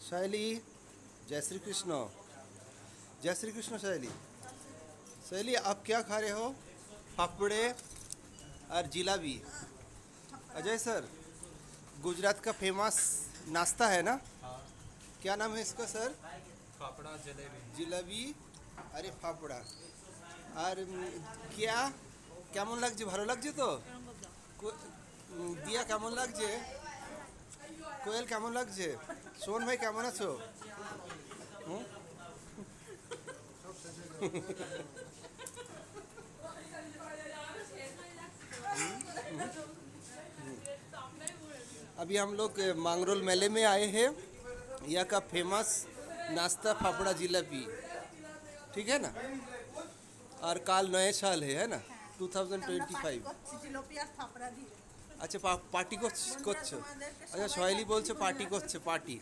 शैली, जय श्री कृष्ण। जय श्री कृष्ण शैली। शैली आप क्या खा रहे हो? पापड़े और जिलाबी। अजय सर, गुजरात का फेमस नाश्ता है ना? हाँ। क्या नाम है इसका सर? फाफड़ा जलेबी। जिलाबी अरे फाफड़ा আর কিয়া কেমন লাগছে? ভালো লাগছে তো? দিয়া কেমন লাগছে? কোয়েল কেমন লাগছে? সোহন ভাই কেমন আছো? হুম? अभी हम लोग मांगरोल मेले में आए हैं। यहाँ का फेमस नाश्ता फाफड़ा जिलापी, ठीक है ना? और काल नए साल है ना? 2025। আচ্ছা পার্টি করছো? আচ্ছা সোহেলি বলছে পার্টি করছে, পার্টি।